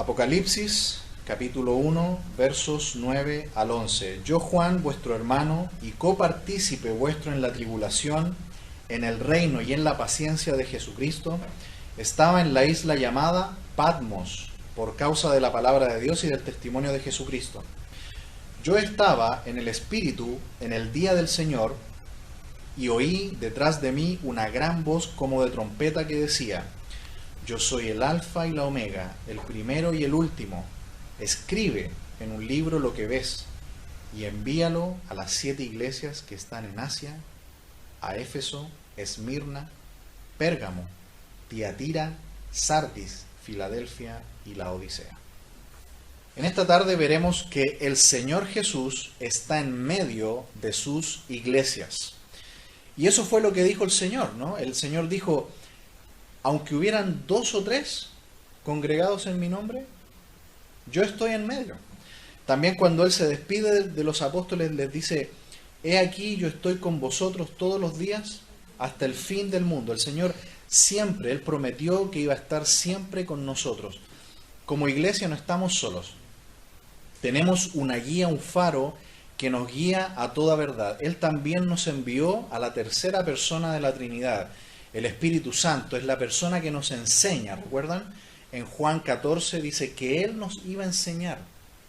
Apocalipsis, capítulo 1, versos 9 al 11. Yo, Juan, vuestro hermano, y copartícipe vuestro en la tribulación, en el reino y en la paciencia de Jesucristo, estaba en la isla llamada Patmos, por causa de la palabra de Dios y del testimonio de Jesucristo. Yo estaba en el Espíritu en el día del Señor, y oí detrás de mí una gran voz como de trompeta que decía: Yo soy el Alfa y la Omega, el primero y el último. Escribe en un libro lo que ves y envíalo a las 7 iglesias que están en Asia, a Éfeso, Esmirna, Pérgamo, Tiatira, Sardis, Filadelfia y Laodicea. En esta tarde veremos que el Señor Jesús está en medio de sus iglesias. Y eso fue lo que dijo el Señor, ¿no? El Señor dijo: aunque hubieran 2 o 3 congregados en mi nombre, yo estoy en medio. También cuando Él se despide de los apóstoles, les dice: he aquí, yo estoy con vosotros todos los días hasta el fin del mundo. El Señor siempre, Él prometió que iba a estar siempre con nosotros. Como iglesia no estamos solos. Tenemos una guía, un faro que nos guía a toda verdad. Él también nos envió a la tercera persona de la Trinidad. El Espíritu Santo es la persona que nos enseña. ¿Recuerdan? En Juan 14 dice que Él nos iba a enseñar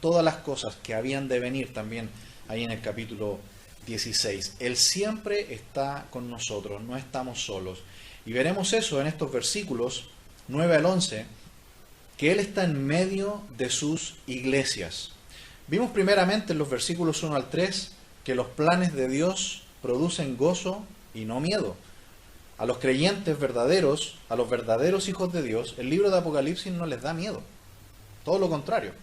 todas las cosas que habían de venir, también ahí en el capítulo 16. Él siempre está con nosotros, no estamos solos. Y veremos eso en estos versículos 9 al 11, que Él está en medio de sus iglesias. Vimos primeramente en los versículos 1 al 3 que los planes de Dios producen gozo y no miedo. A los creyentes verdaderos, a los verdaderos hijos de Dios, el libro de Apocalipsis no les da miedo. Todo lo contrario.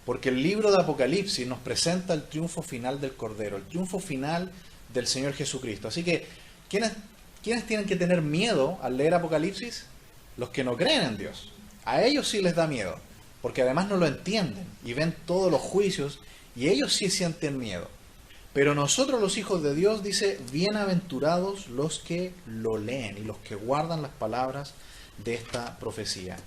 Porque el libro de Apocalipsis nos presenta el triunfo final del Cordero, el triunfo final del Señor Jesucristo. Así que, ¿quiénes tienen que tener miedo al leer Apocalipsis? Los que no creen en Dios. A ellos sí les da miedo, porque además no lo entienden y ven todos los juicios y ellos sí sienten miedo. Pero nosotros los hijos de Dios, dice: bienaventurados los que lo leen y los que guardan las palabras de esta profecía.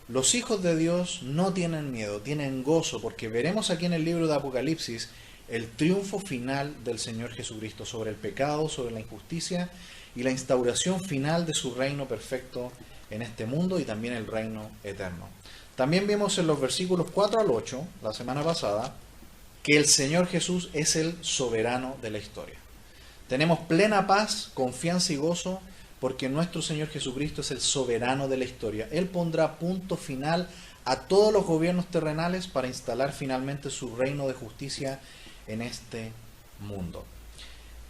Los hijos de Dios no tienen miedo, tienen gozo, porque veremos aquí en el libro de Apocalipsis el triunfo final del Señor Jesucristo sobre el pecado, sobre la injusticia y la instauración final de su reino perfecto en este mundo y también el reino eterno. También vimos en los versículos 4 al 8, la semana pasada, que el Señor Jesús es el soberano de la historia. Tenemos plena paz, confianza y gozo porque nuestro Señor Jesucristo es el soberano de la historia. Él pondrá punto final a todos los gobiernos terrenales para instalar finalmente su reino de justicia en este mundo.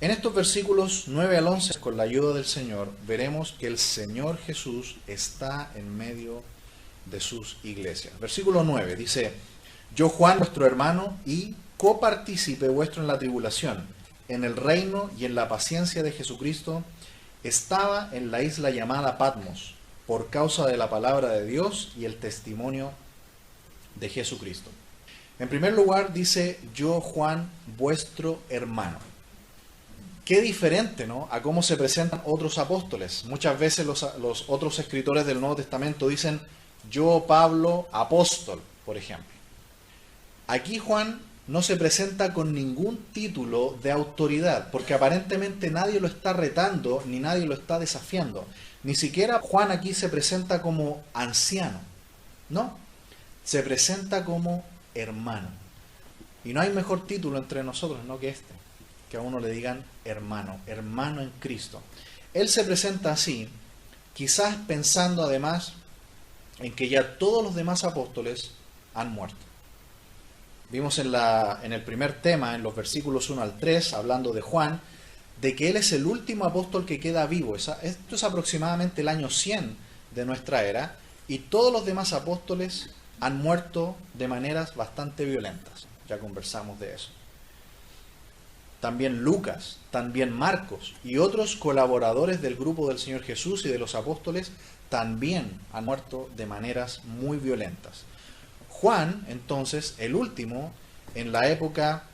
En estos versículos 9 al 11, con la ayuda del Señor, veremos que el Señor Jesús está en medio de sus iglesias. Versículo 9 dice: Yo, Juan, vuestro hermano, y copartícipe vuestro en la tribulación, en el reino y en la paciencia de Jesucristo, estaba en la isla llamada Patmos, por causa de la palabra de Dios y el testimonio de Jesucristo. En primer lugar dice: Yo, Juan, vuestro hermano. Qué diferente, ¿no?, a cómo se presentan otros apóstoles. Muchas veces los otros escritores del Nuevo Testamento dicen: Yo, Pablo, apóstol, por ejemplo. Aquí Juan no se presenta con ningún título de autoridad, porque aparentemente nadie lo está retando, ni nadie lo está desafiando. Ni siquiera Juan aquí se presenta como anciano, no, se presenta como hermano. Y no hay mejor título entre nosotros, ¿no?, que este, que a uno le digan hermano, hermano en Cristo. Él se presenta así, quizás pensando además en que ya todos los demás apóstoles han muerto. Vimos en el primer tema, en los versículos 1 al 3, hablando de Juan, de que él es el último apóstol que queda vivo. Esto es aproximadamente el año 100 de nuestra era, y todos los demás apóstoles han muerto de maneras bastante violentas. Ya conversamos de eso. También Lucas, también Marcos y otros colaboradores del grupo del Señor Jesús y de los apóstoles también han muerto de maneras muy violentas. Juan, entonces, el último, en la época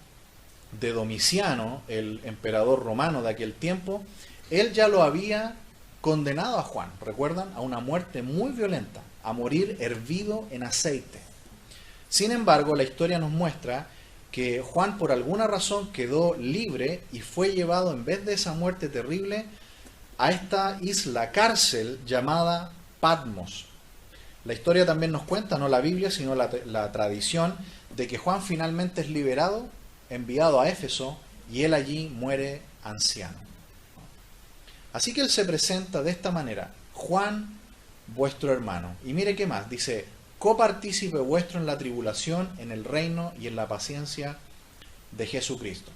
de Domiciano, el emperador romano de aquel tiempo, él ya lo había condenado a Juan, ¿recuerdan?, a una muerte muy violenta, a morir hervido en aceite. Sin embargo, la historia nos muestra que Juan por alguna razón quedó libre y fue llevado en vez de esa muerte terrible a esta isla cárcel llamada Patmos. La historia también nos cuenta, no la Biblia, sino la tradición, de que Juan finalmente es liberado, enviado a Éfeso, y él allí muere anciano. Así que él se presenta de esta manera: Juan, vuestro hermano. Y mire qué más, dice: copartícipe vuestro en la tribulación, en el reino y en la paciencia de Jesucristo.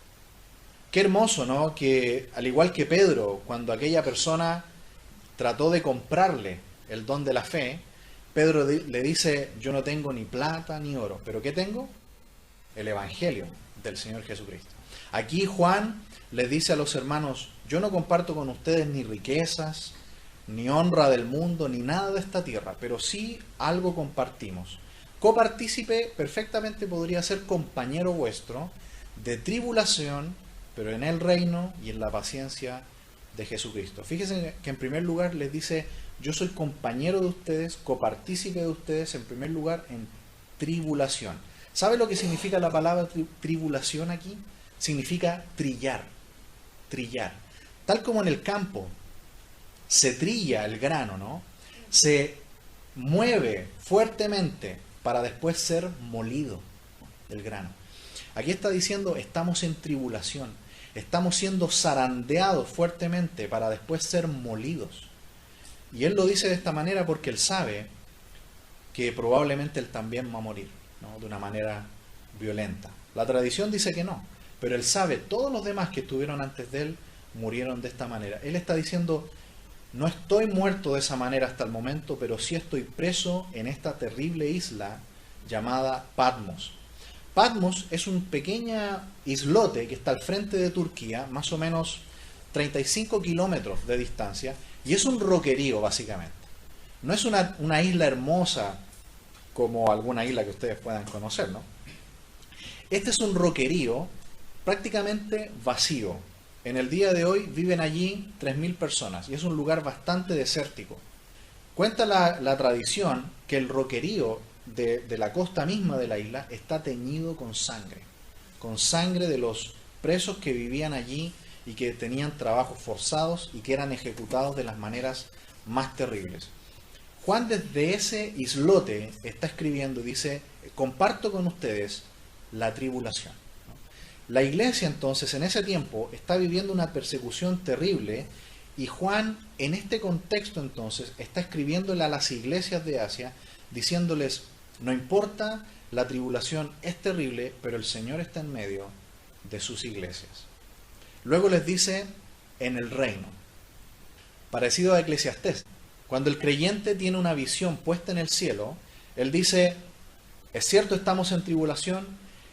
Qué hermoso, ¿no? Que al igual que Pedro, cuando aquella persona trató de comprarle el don de la fe, Pedro le dice: yo no tengo ni plata ni oro, pero ¿qué tengo? El Evangelio del Señor Jesucristo. Aquí Juan les dice a los hermanos: yo no comparto con ustedes ni riquezas, ni honra del mundo, ni nada de esta tierra, pero sí algo compartimos. Copartícipe perfectamente podría ser compañero vuestro de tribulación, pero en el reino y en la paciencia de Jesucristo. Fíjense que en primer lugar les dice: yo soy compañero de ustedes, copartícipe de ustedes, en primer lugar en tribulación. ¿Sabe lo que significa la palabra tribulación aquí? Significa trillar, trillar. Tal como en el campo se trilla el grano, ¿no? Se mueve fuertemente para después ser molido el grano. Aquí está diciendo: estamos en tribulación, estamos siendo zarandeados fuertemente para después ser molidos. Y él lo dice de esta manera porque él sabe que probablemente él también va a morir, ¿no? De una manera violenta. La tradición dice que no, pero él sabe, todos los demás que estuvieron antes de él murieron de esta manera. Él está diciendo: no estoy muerto de esa manera hasta el momento, pero sí estoy preso en esta terrible isla llamada Patmos. Patmos es un pequeño islote que está al frente de Turquía, más o menos 35 kilómetros de distancia, y es un roquerío básicamente. No es una isla hermosa como alguna isla que ustedes puedan conocer, ¿no? Este es un roquerío prácticamente vacío. En el día de hoy viven allí 3.000 personas y es un lugar bastante desértico. Cuenta la tradición que el roquerío de la costa misma de la isla está teñido con sangre de los presos que vivían allí y que tenían trabajos forzados y que eran ejecutados de las maneras más terribles. Juan desde ese islote está escribiendo y dice: comparto con ustedes la tribulación. La iglesia entonces en ese tiempo está viviendo una persecución terrible y Juan en este contexto entonces está escribiéndole a las iglesias de Asia diciéndoles: no importa, la tribulación es terrible, pero el Señor está en medio de sus iglesias. Luego les dice: en el reino. Parecido a Eclesiastés. Cuando el creyente tiene una visión puesta en el cielo, él dice: es cierto, estamos en tribulación,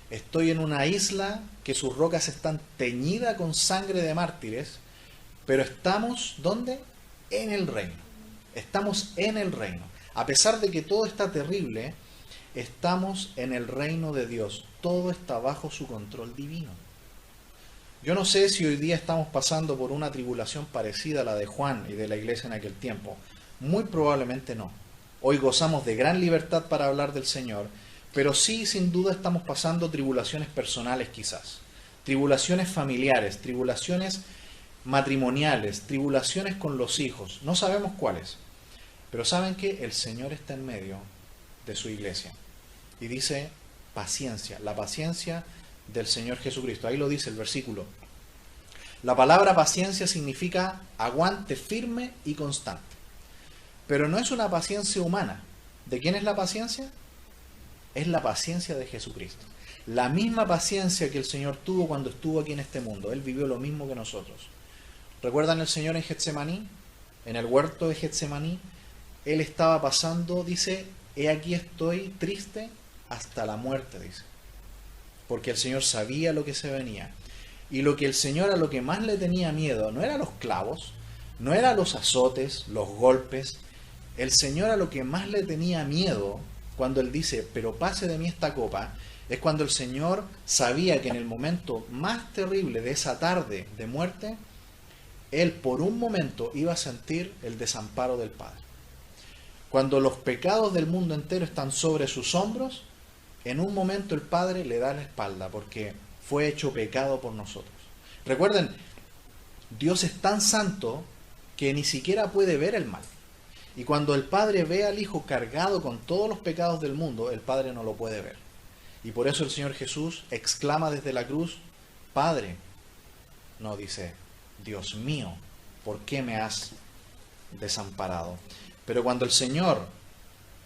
estoy en una isla que sus rocas están teñidas con sangre de mártires, pero estamos, ¿dónde? En el reino. Estamos en el reino. A pesar de que todo está terrible, estamos en el reino de Dios. Todo está bajo su control divino. Yo no sé si hoy día estamos pasando por una tribulación parecida a la de Juan y de la iglesia en aquel tiempo. Muy probablemente no. Hoy gozamos de gran libertad para hablar del Señor, pero sí, sin duda, estamos pasando tribulaciones personales quizás. Tribulaciones familiares, tribulaciones matrimoniales, tribulaciones con los hijos. No sabemos cuáles. Pero saben que el Señor está en medio de su iglesia. Y dice: paciencia, la paciencia del Señor Jesucristo. Ahí lo dice el versículo. La palabra paciencia significa aguante firme y constante. Pero no es una paciencia humana. ¿De quién es la paciencia? Es la paciencia de Jesucristo. La misma paciencia que el Señor tuvo cuando estuvo aquí en este mundo. Él vivió lo mismo que nosotros. ¿Recuerdan el Señor en Getsemaní? En el huerto de Getsemaní, Él estaba pasando, dice: he aquí estoy triste hasta la muerte, dice. Porque el Señor sabía lo que se venía. Y lo que el Señor, a lo que más le tenía miedo, no eran los clavos, no eran los azotes, los golpes. El Señor, a lo que más le tenía miedo, cuando Él dice: pero pase de mí esta copa, es cuando el Señor sabía que en el momento más terrible de esa tarde de muerte, Él por un momento iba a sentir el desamparo del Padre. Cuando los pecados del mundo entero están sobre sus hombros, en un momento el Padre le da la espalda porque fue hecho pecado por nosotros. Recuerden, Dios es tan santo que ni siquiera puede ver el mal. Y cuando el Padre ve al Hijo cargado con todos los pecados del mundo, el Padre no lo puede ver. Y por eso el Señor Jesús exclama desde la cruz, Padre, no dice, Dios mío, ¿por qué me has desamparado? Pero cuando el Señor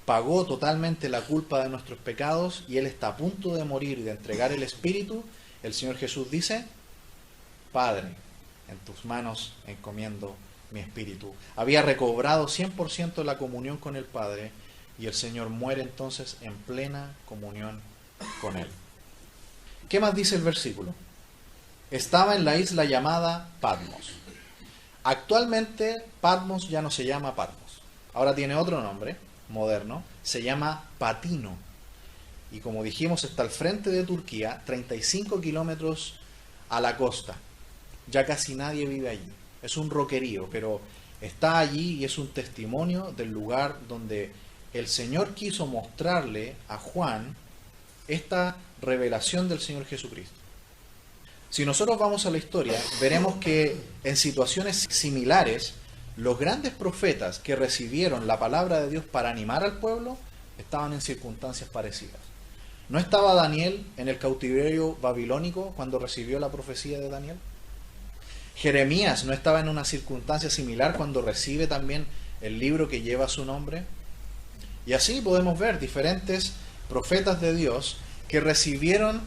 pagó totalmente la culpa de nuestros pecados y Él está a punto de morir y de entregar el Espíritu, el Señor Jesús dice, Padre, en tus manos encomiendo mi espíritu. Había recobrado 100% la comunión con el Padre y el Señor muere entonces en plena comunión con Él. ¿Qué más dice el versículo? Estaba en la isla llamada Patmos. Actualmente Patmos ya no se llama Patmos. Ahora tiene otro nombre moderno, se llama Patino. Y como dijimos, está al frente de Turquía, 35 kilómetros a la costa. Ya casi nadie vive allí. Es un roquerío, pero está allí y es un testimonio del lugar donde el Señor quiso mostrarle a Juan esta revelación del Señor Jesucristo. Si nosotros vamos a la historia, veremos que en situaciones similares, los grandes profetas que recibieron la palabra de Dios para animar al pueblo, estaban en circunstancias parecidas. ¿No estaba Daniel en el cautiverio babilónico cuando recibió la profecía de Daniel? Jeremías no estaba en una circunstancia similar cuando recibe también el libro que lleva su nombre. Y así podemos ver diferentes profetas de Dios que recibieron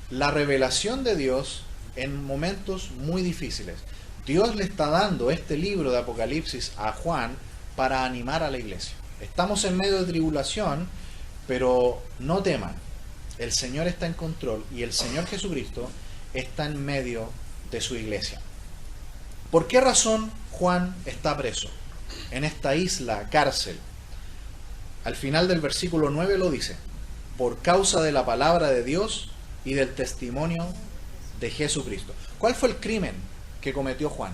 la revelación de Dios en momentos muy difíciles. Dios le está dando este libro de Apocalipsis a Juan para animar a la iglesia. Estamos en medio de tribulación, pero no teman. El Señor está en control y el Señor Jesucristo está en medio de su iglesia. ¿Por qué razón Juan está preso en esta isla, cárcel? Al final del versículo 9 lo dice, por causa de la palabra de Dios y del testimonio de Jesucristo. ¿Cuál fue el crimen que cometió Juan?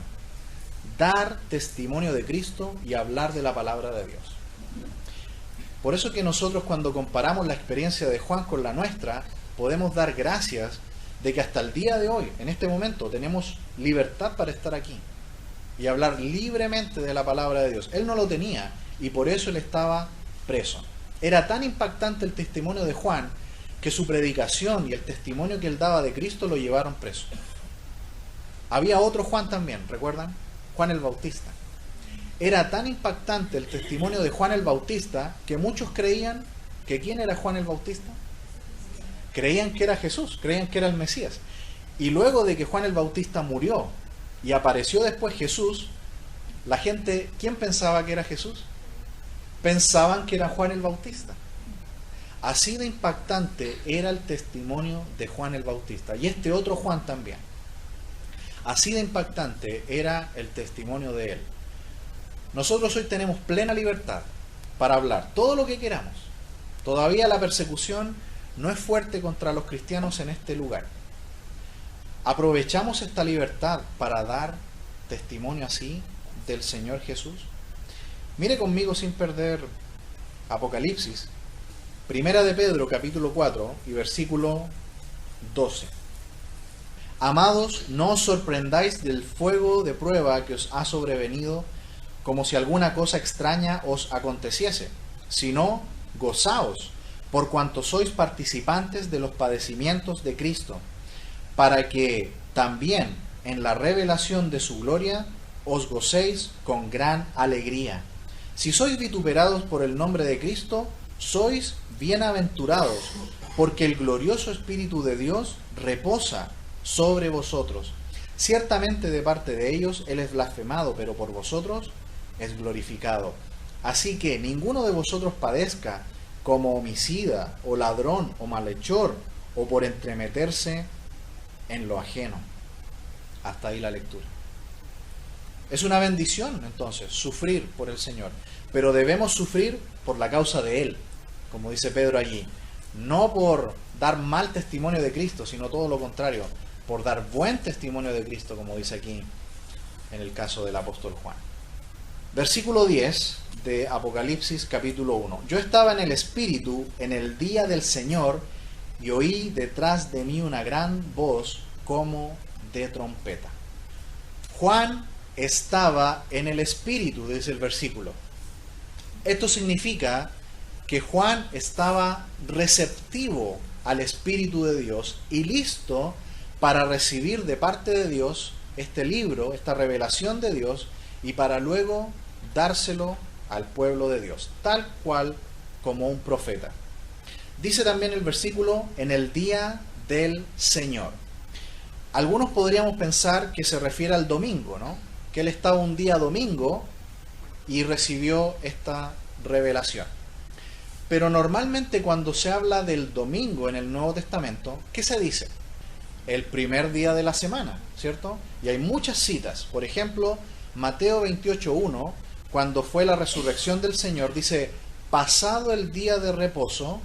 Dar testimonio de Cristo y hablar de la palabra de Dios. Por eso que nosotros cuando comparamos la experiencia de Juan con la nuestra, podemos dar gracias de que hasta el día de hoy, en este momento, tenemos libertad para estar aquí y hablar libremente de la palabra de Dios. Él no lo tenía y por eso él estaba preso. Era tan impactante el testimonio de Juan que su predicación y el testimonio que él daba de Cristo lo llevaron preso. Había otro Juan también, ¿recuerdan? Juan el Bautista. Era tan impactante el testimonio de Juan el Bautista que muchos creían que ¿quién era Juan el Bautista? Creían que era Jesús, creían que era el Mesías. Y luego de que Juan el Bautista murió y apareció después Jesús, la gente, ¿quién pensaba que era Jesús? Pensaban que era Juan el Bautista. Así de impactante era el testimonio de Juan el Bautista. Y este otro Juan también. Así de impactante era el testimonio de él. Nosotros hoy tenemos plena libertad para hablar todo lo que queramos. Todavía la persecución no es fuerte contra los cristianos en este lugar. ¿Aprovechamos esta libertad para dar testimonio así del Señor Jesús? Mire conmigo sin perder Apocalipsis, Primera de Pedro, capítulo 4 y versículo 12. Amados, no os sorprendáis del fuego de prueba que os ha sobrevenido, como si alguna cosa extraña os aconteciese, sino gozaos, por cuanto sois participantes de los padecimientos de Cristo, para que también en la revelación de su gloria os gocéis con gran alegría. Si sois vituperados por el nombre de Cristo, sois bienaventurados, porque el glorioso Espíritu de Dios reposa sobre vosotros. Ciertamente de parte de ellos Él es blasfemado, pero por vosotros es glorificado. Así que ninguno de vosotros padezca como homicida, o ladrón, o malhechor, o por entremeterse en lo ajeno. Hasta ahí la lectura. Es una bendición, entonces, sufrir por el Señor. Pero debemos sufrir por la causa de Él, como dice Pedro allí. No por dar mal testimonio de Cristo, sino todo lo contrario, por dar buen testimonio de Cristo, como dice aquí en el caso del apóstol Juan. Versículo 10 de Apocalipsis capítulo 1. Yo estaba en el Espíritu en el día del Señor y oí detrás de mí una gran voz como de trompeta. Juan estaba en el Espíritu, dice el versículo. Esto significa que Juan estaba receptivo al Espíritu de Dios y listo para recibir de parte de Dios este libro, esta revelación de Dios, y para luego dárselo al pueblo de Dios, tal cual como un profeta. Dice también el versículo, en el día del Señor. Algunos podríamos pensar que se refiere al domingo, ¿no? Que él estaba un día domingo y recibió esta revelación. Pero normalmente cuando se habla del domingo en el Nuevo Testamento, ¿qué se dice? El primer día de la semana, ¿cierto? Y hay muchas citas. Por ejemplo, Mateo 28:1, cuando fue la resurrección del Señor, dice, pasado el día de reposo,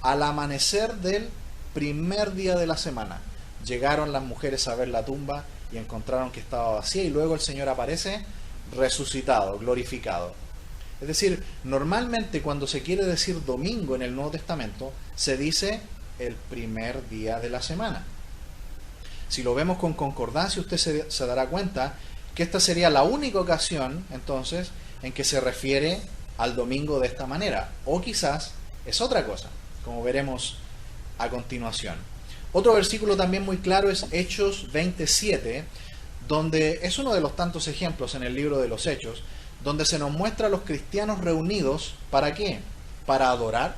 al amanecer del primer día de la semana, llegaron las mujeres a ver la tumba y encontraron que estaba vacía, y luego el Señor aparece resucitado, glorificado. Es decir, normalmente cuando se quiere decir domingo en el Nuevo Testamento, se dice el primer día de la semana. Si lo vemos con concordancia, usted se dará cuenta que esta sería la única ocasión, entonces, en que se refiere al domingo de esta manera. O quizás es otra cosa, como veremos a continuación. Otro versículo también muy claro es Hechos 27, donde es uno de los tantos ejemplos en el libro de los Hechos, donde se nos muestra a los cristianos reunidos, ¿para qué? Para adorar,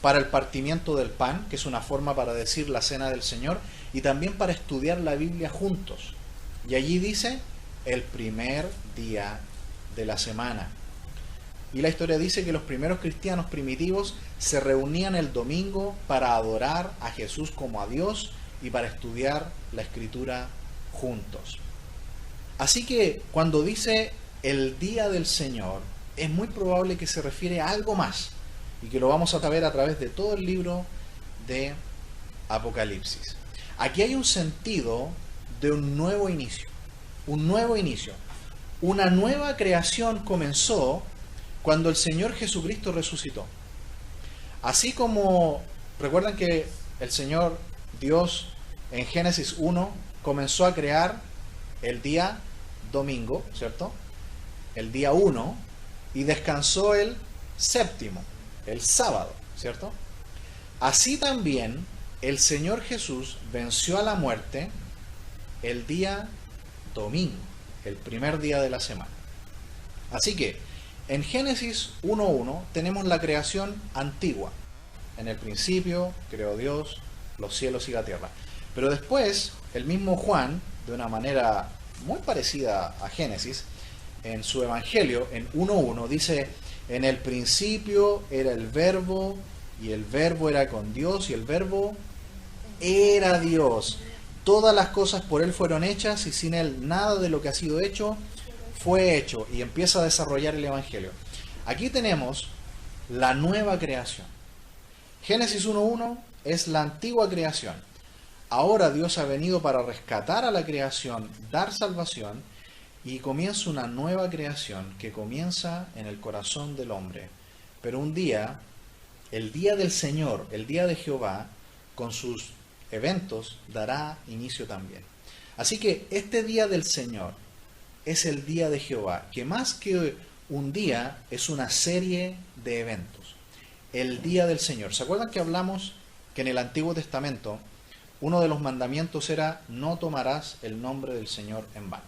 para el partimiento del pan, que es una forma para decir la cena del Señor, y también para estudiar la Biblia juntos. Y allí dice, el primer día de la semana. Y la historia dice que los primeros cristianos primitivos se reunían el domingo para adorar a Jesús como a Dios y para estudiar la Escritura juntos. Así que cuando dice el día del Señor, es muy probable que se refiere a algo más y que lo vamos a ver a través de todo el libro de Apocalipsis. Aquí hay un sentido de un nuevo inicio. Un nuevo inicio. Una nueva creación comenzó cuando el Señor Jesucristo resucitó. Así como, recuerdan que el Señor Dios en Génesis 1 comenzó a crear el día domingo, ¿cierto? El día 1, y descansó el séptimo, el sábado, ¿cierto? Así también el Señor Jesús venció a la muerte el día domingo, el primer día de la semana. Así que en Génesis 1:1 tenemos la creación antigua. En el principio creó Dios los cielos y la tierra. Pero después, el mismo Juan, de una manera muy parecida a Génesis, en su Evangelio, en 1:1, dice, en el principio era el Verbo, y el Verbo era con Dios, y el Verbo era Dios. Todas las cosas por Él fueron hechas, y sin Él nada de lo que ha sido hecho fue hecho. Y empieza a desarrollar el Evangelio. Aquí tenemos la nueva creación. Génesis 1:1 es la antigua creación. Ahora Dios ha venido para rescatar a la creación, dar salvación, y comienza una nueva creación que comienza en el corazón del hombre. Pero un día, el día del Señor, el día de Jehová, con sus eventos, dará inicio también. Así que este día del Señor es el día de Jehová, que más que un día es una serie de eventos. El día del Señor. ¿Se acuerdan que hablamos que en el Antiguo Testamento uno de los mandamientos era no tomarás el nombre del Señor en vano?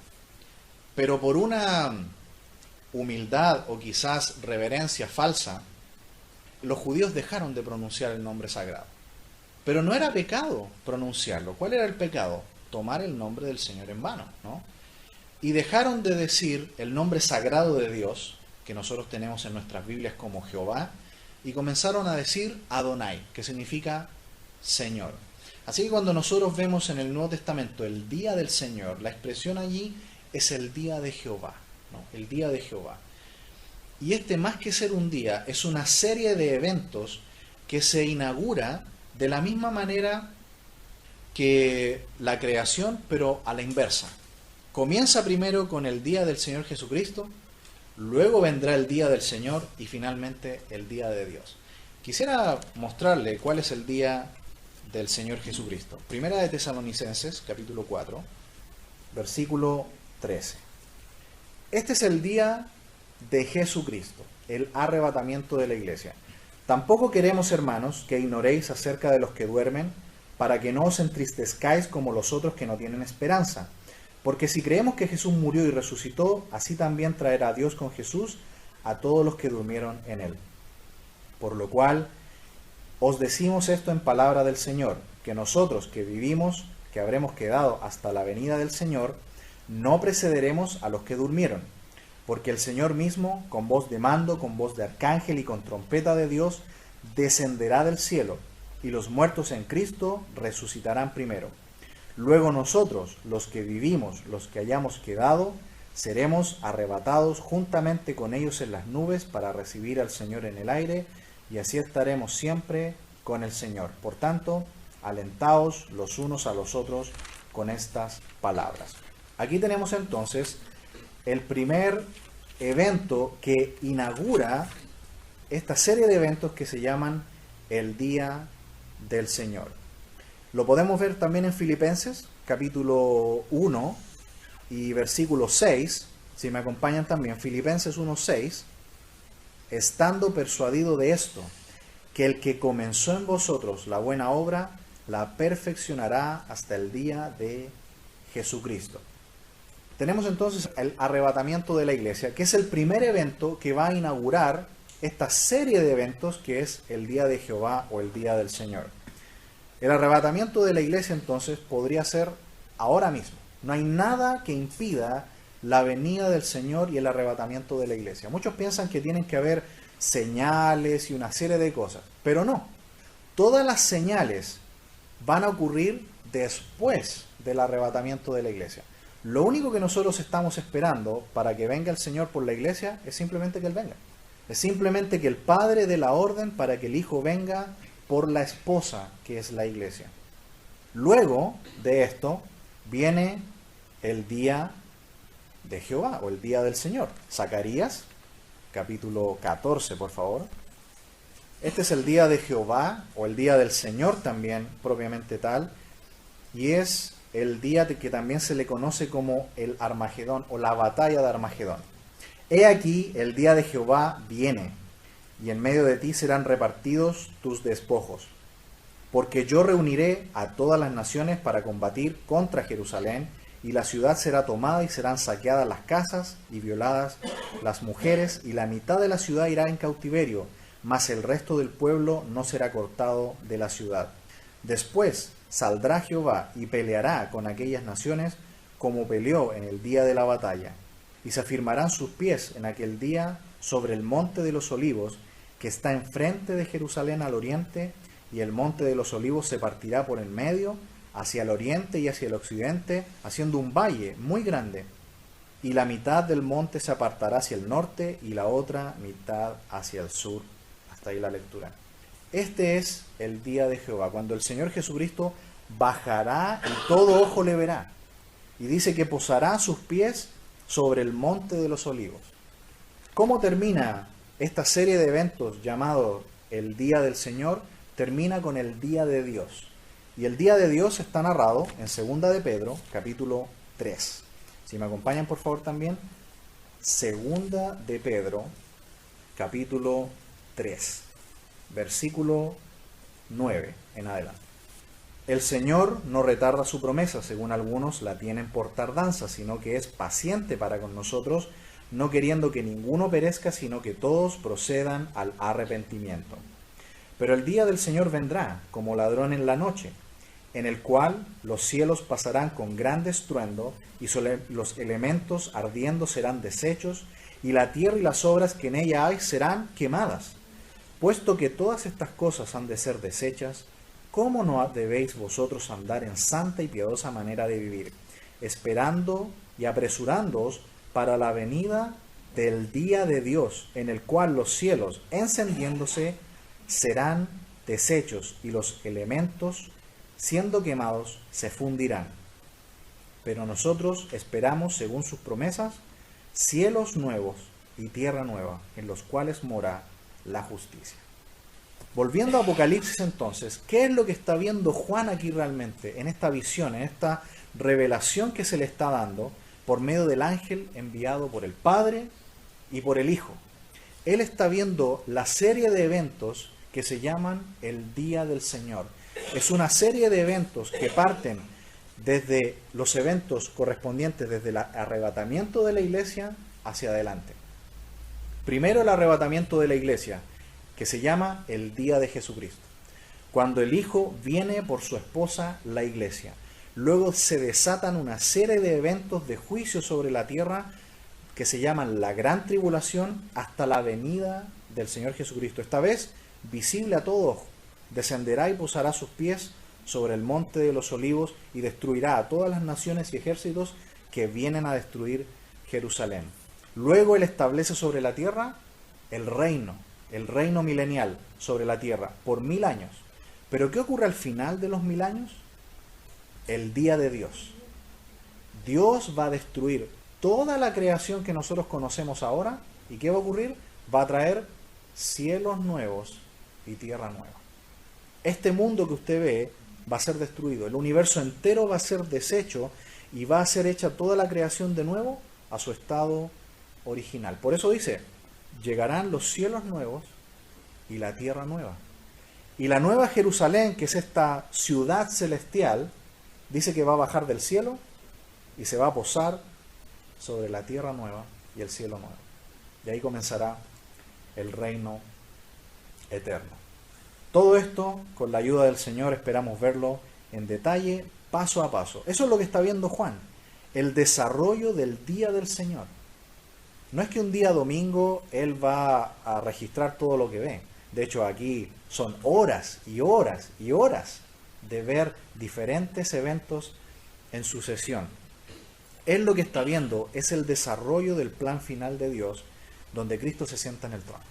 Pero por una humildad o quizás reverencia falsa, los judíos dejaron de pronunciar el nombre sagrado. Pero no era pecado pronunciarlo. ¿Cuál era el pecado? Tomar el nombre del Señor en vano, ¿no? Y dejaron de decir el nombre sagrado de Dios, que nosotros tenemos en nuestras Biblias como Jehová, y comenzaron a decir Adonai, que significa Señor. Así que cuando nosotros vemos en el Nuevo Testamento el día del Señor, la expresión allí es el día de Jehová, ¿no? El día de Jehová. Y este, más que ser un día, es una serie de eventos que se inaugura de la misma manera que la creación, pero a la inversa. Comienza primero con el día del Señor Jesucristo, luego vendrá el día del Señor y finalmente el día de Dios. Quisiera mostrarle cuál es el día del Señor Jesucristo. Primera de Tesalonicenses, capítulo 4, versículo 13. Este es el día de Jesucristo, el arrebatamiento de la iglesia. Tampoco queremos, hermanos, que ignoréis acerca de los que duermen, para que no os entristezcáis como los otros que no tienen esperanza. Porque si creemos que Jesús murió y resucitó, así también traerá Dios con Jesús a todos los que durmieron en él. Por lo cual, os decimos esto en palabra del Señor, que nosotros que vivimos, que habremos quedado hasta la venida del Señor, no precederemos a los que durmieron. Porque el Señor mismo, con voz de mando, con voz de arcángel y con trompeta de Dios, descenderá del cielo, y los muertos en Cristo resucitarán primero. Luego nosotros, los que vivimos, los que hayamos quedado, seremos arrebatados juntamente con ellos en las nubes para recibir al Señor en el aire, y así estaremos siempre con el Señor. Por tanto, alentaos los unos a los otros con estas palabras. Aquí tenemos entonces el primer evento que inaugura esta serie de eventos que se llaman el Día del Señor. Lo podemos ver también en Filipenses, capítulo 1 y versículo 6. Si me acompañan también, Filipenses 1:6. Estando persuadido de esto, que el que comenzó en vosotros la buena obra, la perfeccionará hasta el día de Jesucristo. Tenemos entonces el arrebatamiento de la iglesia, que es el primer evento que va a inaugurar esta serie de eventos que es el día de Jehová o el día del Señor. El arrebatamiento de la iglesia entonces podría ser ahora mismo. No hay nada que impida la venida del Señor y el arrebatamiento de la iglesia. Muchos piensan que tienen que haber señales y una serie de cosas, pero no. Todas las señales van a ocurrir después del arrebatamiento de la iglesia. Lo único que nosotros estamos esperando para que venga el Señor por la iglesia es simplemente que Él venga. Es simplemente que el Padre dé la orden para que el Hijo venga por la esposa que es la iglesia. Luego de esto viene el día de Jehová o el día del Señor. Zacarías, capítulo 14, por favor. Este es el día de Jehová o el día del Señor también, propiamente tal, y es el día que también se le conoce como el Armagedón o la batalla de Armagedón. He aquí, el día de Jehová viene, y en medio de ti serán repartidos tus despojos. Porque yo reuniré a todas las naciones para combatir contra Jerusalén, y la ciudad será tomada y serán saqueadas las casas y violadas las mujeres, y la mitad de la ciudad irá en cautiverio, mas el resto del pueblo no será cortado de la ciudad. Después saldrá Jehová y peleará con aquellas naciones como peleó en el día de la batalla, y se afirmarán sus pies en aquel día sobre el monte de los olivos, que está enfrente de Jerusalén al oriente, y el monte de los olivos se partirá por en medio, hacia el oriente y hacia el occidente, haciendo un valle muy grande, y la mitad del monte se apartará hacia el norte, y la otra mitad hacia el sur. Hasta ahí la lectura. Este es el día de Jehová, cuando el Señor Jesucristo bajará y todo ojo le verá. Y dice que posará sus pies sobre el monte de los olivos. ¿Cómo termina esta serie de eventos llamado el día del Señor? Termina con el día de Dios. Y el día de Dios está narrado en 2 de Pedro, capítulo 3. Si me acompañan por favor también, 2 de Pedro, capítulo 3. Versículo 9 en adelante. El Señor no retarda su promesa, según algunos la tienen por tardanza, sino que es paciente para con nosotros, no queriendo que ninguno perezca, sino que todos procedan al arrepentimiento. Pero el día del Señor vendrá como ladrón en la noche, en el cual los cielos pasarán con gran estruendo, y los elementos ardiendo serán deshechos, y la tierra y las obras que en ella hay serán quemadas. Puesto que todas estas cosas han de ser deshechas, ¿cómo no debéis vosotros andar en santa y piadosa manera de vivir, esperando y apresurándoos para la venida del día de Dios, en el cual los cielos, encendiéndose, serán deshechos, y los elementos, siendo quemados, se fundirán? Pero nosotros esperamos, según sus promesas, cielos nuevos y tierra nueva, en los cuales mora la justicia. Volviendo a Apocalipsis entonces, ¿qué es lo que está viendo Juan aquí realmente, en esta visión, en esta revelación que se le está dando por medio del ángel enviado por el Padre y por el Hijo? Él está viendo la serie de eventos que se llaman el Día del Señor. Es una serie de eventos que parten desde los eventos correspondientes desde el arrebatamiento de la iglesia hacia adelante. Primero el arrebatamiento de la iglesia, que se llama el Día de Jesucristo, cuando el Hijo viene por su esposa, la iglesia. Luego se desatan una serie de eventos de juicio sobre la tierra que se llaman la Gran Tribulación hasta la venida del Señor Jesucristo. Esta vez visible a todo ojo, descenderá y posará sus pies sobre el monte de los olivos y destruirá a todas las naciones y ejércitos que vienen a destruir Jerusalén. Luego Él establece sobre la tierra el reino milenial sobre la tierra por 1000 años. ¿Pero qué ocurre al final de los 1000 años? El día de Dios. Dios va a destruir toda la creación que nosotros conocemos ahora. ¿Y qué va a ocurrir? Va a traer cielos nuevos y tierra nueva. Este mundo que usted ve va a ser destruido. El universo entero va a ser deshecho y va a ser hecha toda la creación de nuevo a su estado original. Por eso dice, llegarán los cielos nuevos y la tierra nueva. Y la nueva Jerusalén, que es esta ciudad celestial, dice que va a bajar del cielo y se va a posar sobre la tierra nueva y el cielo nuevo. Y ahí comenzará el reino eterno. Todo esto, con la ayuda del Señor, esperamos verlo en detalle, paso a paso. Eso es lo que está viendo Juan, el desarrollo del día del Señor. No es que un día domingo Él va a registrar todo lo que ve. De hecho, aquí son horas y horas y horas de ver diferentes eventos en sucesión. Él lo que está viendo es el desarrollo del plan final de Dios, donde Cristo se sienta en el trono.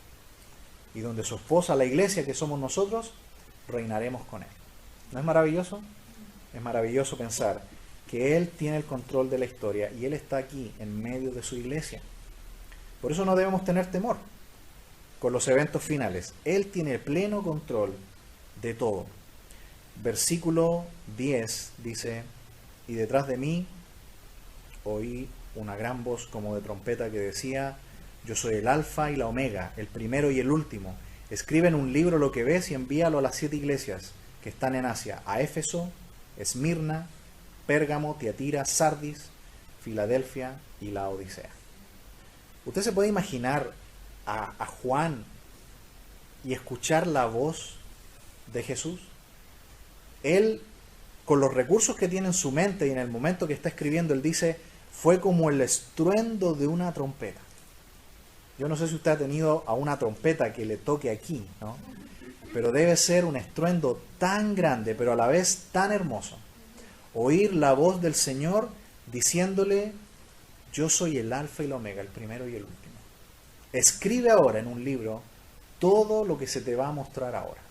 Y donde su esposa, la iglesia que somos nosotros, reinaremos con Él. ¿No es maravilloso? Es maravilloso pensar que Él tiene el control de la historia y Él está aquí en medio de su iglesia. Por eso no debemos tener temor con los eventos finales. Él tiene pleno control de todo. Versículo 10 dice, y detrás de mí oí una gran voz como de trompeta que decía, yo soy el alfa y la omega, el primero y el último. Escribe en un libro lo que ves y envíalo a las 7 iglesias que están en Asia, a Éfeso, Esmirna, Pérgamo, Tiatira, Sardis, Filadelfia y la Odisea. Usted se puede imaginar a Juan y escuchar la voz de Jesús. Él, con los recursos que tiene en su mente y en el momento que está escribiendo, él dice, fue como el estruendo de una trompeta. Yo no sé si usted ha tenido a una trompeta que le toque aquí, ¿no? Pero debe ser un estruendo tan grande, pero a la vez tan hermoso. Oír la voz del Señor diciéndole, yo soy el alfa y el omega, el primero y el último. Escribe ahora en un libro todo lo que se te va a mostrar ahora.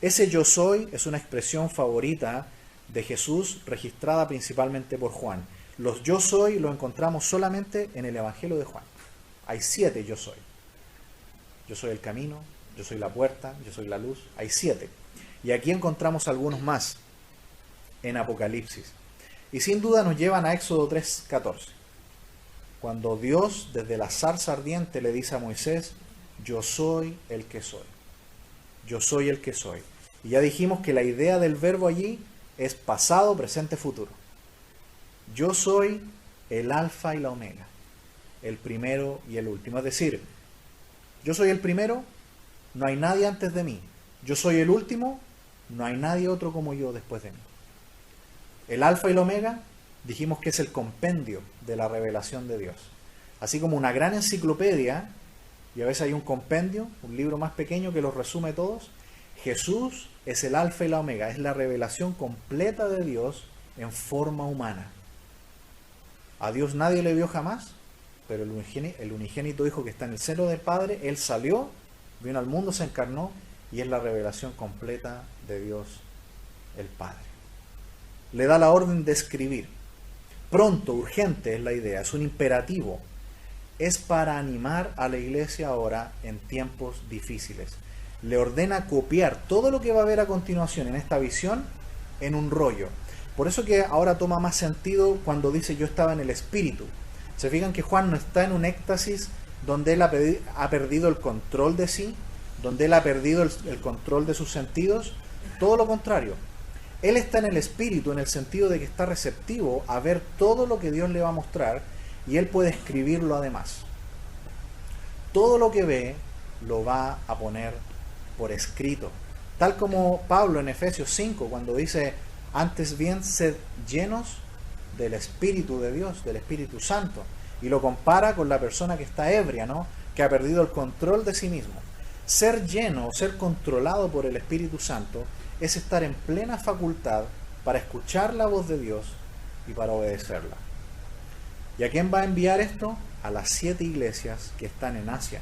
Ese yo soy es una expresión favorita de Jesús registrada principalmente por Juan. Los yo soy lo encontramos solamente en el Evangelio de Juan. Hay 7 yo soy. Yo soy el camino, yo soy la puerta, yo soy la luz. Hay 7. Y aquí encontramos algunos más en Apocalipsis. Y sin duda nos llevan a Éxodo 3:14. Cuando Dios desde la zarza ardiente le dice a Moisés, yo soy el que soy. Yo soy el que soy. Y ya dijimos que la idea del verbo allí es pasado, presente, futuro. Yo soy el alfa y la omega, el primero y el último. Es decir, yo soy el primero, no hay nadie antes de mí. Yo soy el último, no hay nadie otro como yo después de mí. El alfa y el omega, dijimos que es el compendio de la revelación de Dios. Así como una gran enciclopedia, y a veces hay un compendio, un libro más pequeño que los resume todos, Jesús es el alfa y la omega, es la revelación completa de Dios en forma humana. A Dios nadie le vio jamás, pero el unigénito Hijo que está en el seno del Padre, Él salió, vino al mundo, se encarnó, y es la revelación completa de Dios el Padre. Le da la orden de escribir. Pronto, urgente es la idea, es un imperativo. es para animar a la iglesia ahora en tiempos difíciles. Le ordena copiar todo lo que va a haber a continuación en esta visión en un rollo. Por eso que ahora toma más sentido cuando dice yo estaba en el Espíritu. Se fijan que Juan no está en un éxtasis donde él ha perdido el control de sí, donde él ha perdido el control de sus sentidos. Todo lo contrario. Él está en el Espíritu en el sentido de que está receptivo a ver todo lo que Dios le va a mostrar y él puede escribirlo además. Todo lo que ve lo va a poner por escrito. Tal como Pablo en Efesios 5 cuando dice, antes bien sed llenos del Espíritu de Dios, del Espíritu Santo. Y lo compara con la persona que está ebria, ¿no? Que ha perdido el control de sí mismo. Ser lleno, ser controlado por el Espíritu Santo es estar en plena facultad para escuchar la voz de Dios y para obedecerla. ¿Y a quién va a enviar esto? A las 7 iglesias que están en Asia: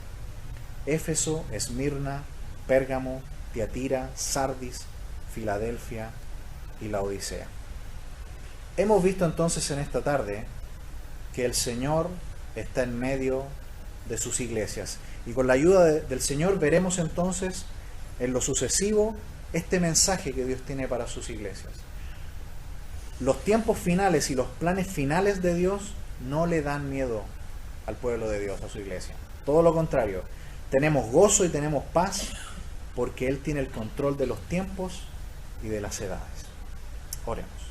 Éfeso, Esmirna, Pérgamo, Tiatira, Sardis, Filadelfia y Laodicea. Hemos visto entonces en esta tarde que el Señor está en medio de sus iglesias. Y con la ayuda del Señor veremos entonces en lo sucesivo este mensaje que Dios tiene para sus iglesias. Los tiempos finales y los planes finales de Dios no le dan miedo al pueblo de Dios, a su iglesia. Todo lo contrario, tenemos gozo y tenemos paz porque Él tiene el control de los tiempos y de las edades. Oremos.